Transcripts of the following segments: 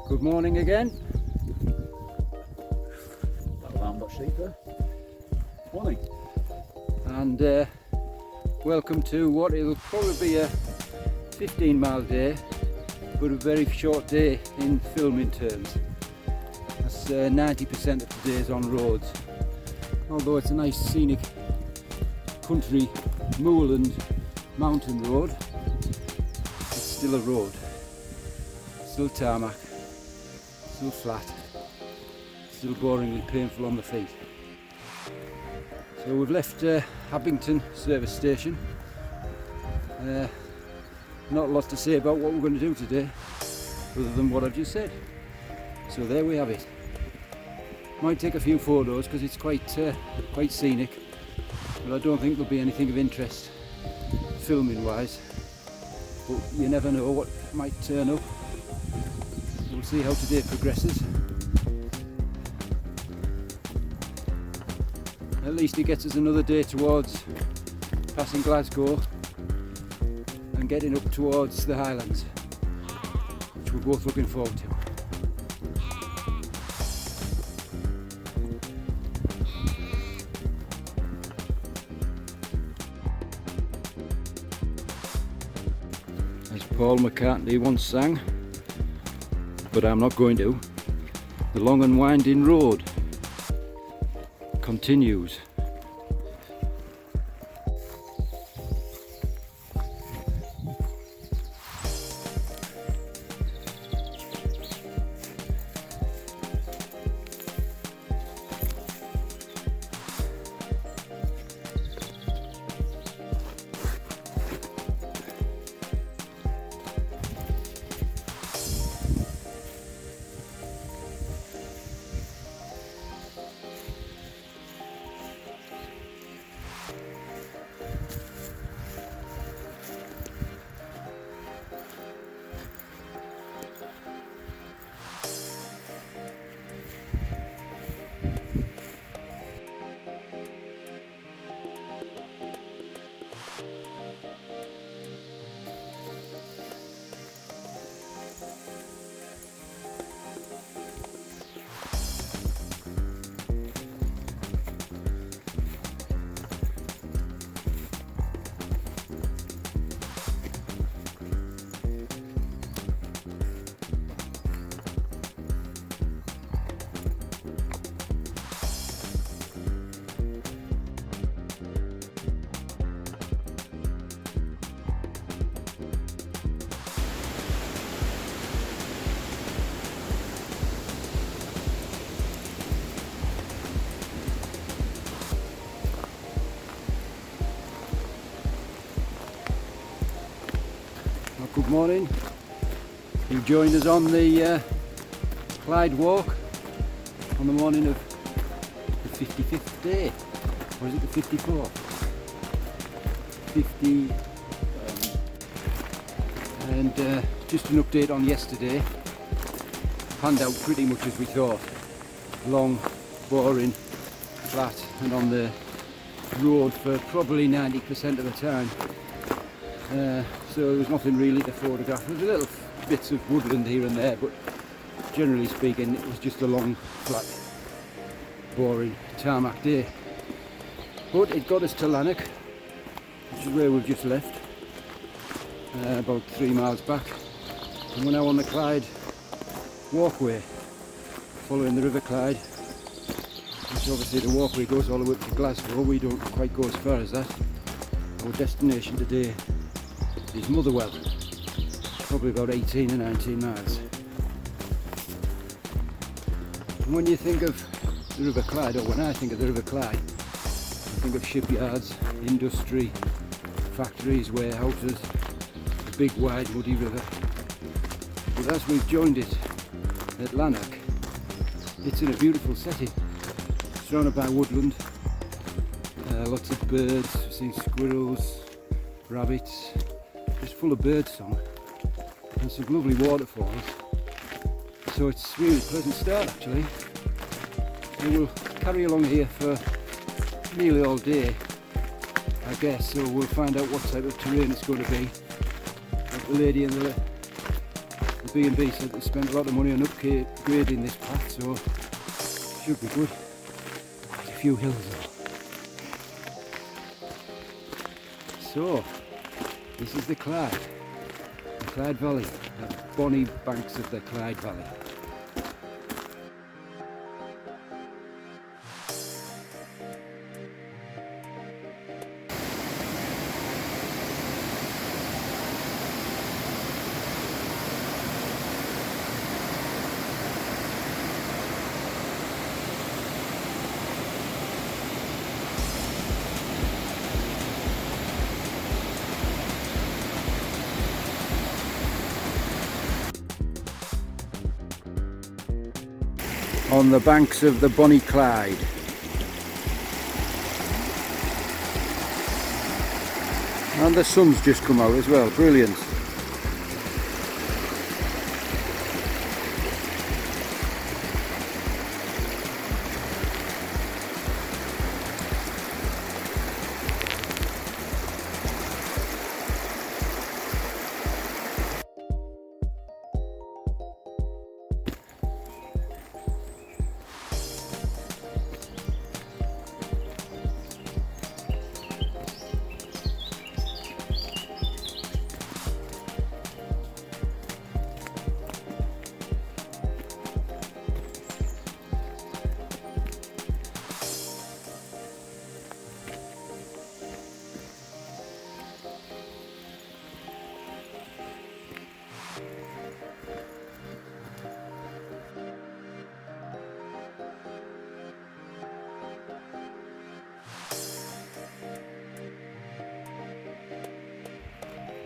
Good morning again. That alarm got cheaper. Morning. And welcome to what it'll probably be a 15-mile day, but a very short day in filming terms. That's 90% of the days on roads. Although it's a nice scenic country moorland mountain road, it's still a road. Still tarmac, still flat, still boringly painful on the feet. So we've left Abington service station. Not a lot to say about what we're going to do today, other than what I've just said. So there we have it. Might take a few photos because it's quite scenic, but I don't think there'll be anything of interest filming wise. But you never know what might turn up. We'll see how today progresses. At least it gets us another day towards passing Glasgow and getting up towards the Highlands, which we're both looking forward to. As Paul McCartney once sang, but I'm not going to, the long and winding road continues. Good morning. You joined us on the Clyde walk on the morning of the 55th day, or is it the 54th? 50, and just an update on yesterday. Panned out pretty much as we thought. Long, boring, flat, and on the road for probably 90% of the time. So there was nothing really to photograph. There was little bits of woodland here and there, but generally speaking it was just a long, flat, boring tarmac day. But it got us to Lanark, which is where we've just left, about 3 miles back, and we're now on the Clyde walkway, following the River Clyde, which obviously the walkway goes all the way up to Glasgow. We don't quite go as far as that. Our destination today is Motherwell, probably about 18 or 19 miles. And when you think of the River Clyde, or when I think of the River Clyde, I think of shipyards, industry, factories, warehouses, a big wide muddy river. But as we've joined it at Lanark, it's in a beautiful setting, surrounded by woodland, lots of birds. We've seen squirrels, rabbits, just full of bird song, and some lovely waterfalls. So it's really a pleasant start actually. We will carry along here for nearly all day, I guess, so we'll find out what type of terrain it's going to be. Like the lady in the The B&B said they spent a lot of money on upgrading this path, so should be good. There's a few hills though. So, this is the Clyde Valley, the bonny banks of the Clyde Valley. On the banks of the Bonnie Clyde. And the sun's just come out as well, brilliant.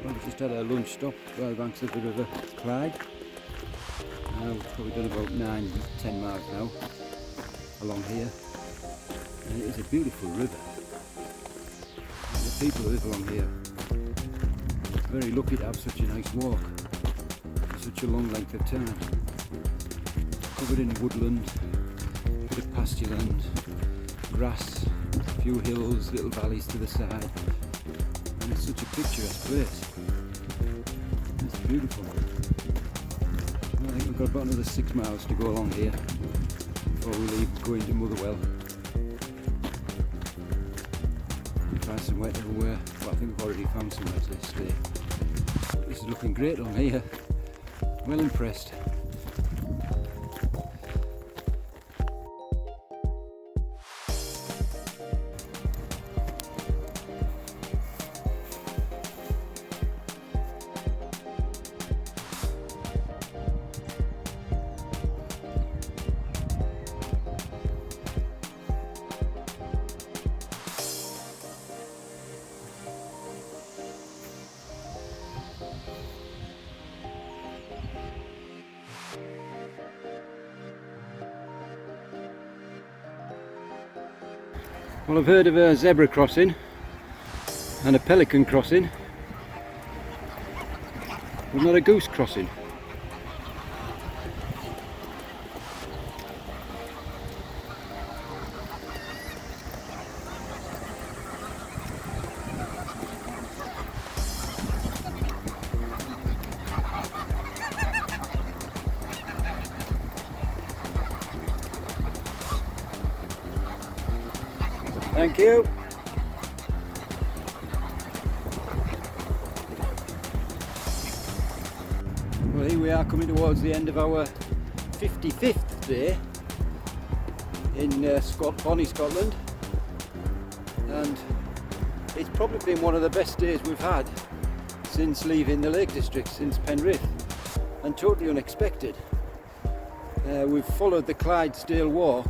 Well, we've just had our lunch stop by the banks of the River Clyde. We've probably done about 9-10 miles now along here, and it is a beautiful river. And the people who live along here are very lucky to have such a nice walk for such a long length of time. Covered in woodland, a bit of pasture land, grass, a few hills, little valleys to the side. And it's such a picturesque place. It's beautiful. I think we've got about another 6 miles to go along here before we leave, go into Motherwell. And find somewhere to well, I think we've already found somewhere to stay. This is looking great on here. Well impressed. Well, I've heard of a zebra crossing and a pelican crossing, but not a goose crossing. Thank you. Well, here we are coming towards the end of our 55th day in Bonnie, Scotland, and it's probably been one of the best days we've had since leaving the Lake District, since Penrith, and totally unexpected. We've followed the Clydesdale walk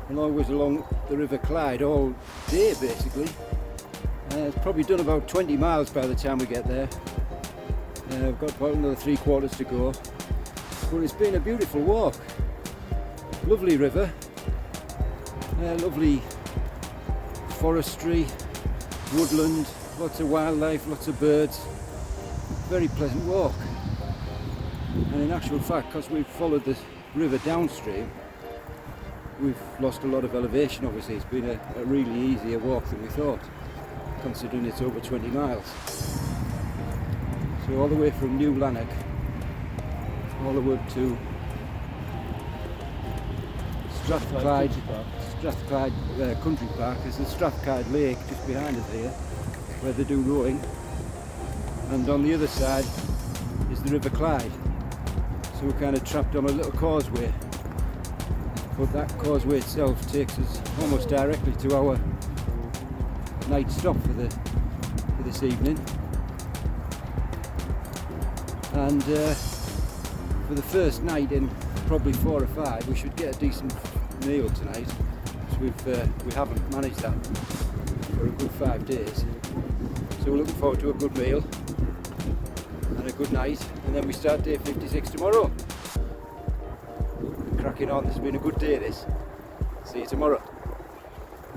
and always along the River Clyde all day basically. It's probably done about 20 miles by the time we get there. We've got about another 3/4 to go, but it's been a beautiful walk. Lovely river, lovely forestry, woodland, lots of wildlife, lots of birds, very pleasant walk. And in actual fact, because we've followed the river downstream, we've lost a lot of elevation. Obviously it's been a really easier walk than we thought, considering it's over 20 miles. So all the way from New Lanark all the wood to Strathclyde Country Park. There's the Strathclyde Lake just behind us here, where they do rowing, and on the other side is the River Clyde. So we're kind of trapped on a little causeway, but that causeway itself takes us almost directly to our night stop for this evening. And for the first night in probably 4 or 5, we should get a decent meal tonight, because we haven't managed that for a good 5 days. So we're looking forward to a good meal and a good night, and then we start day 56 tomorrow. Cracking on. This has been a good day, this. See you tomorrow.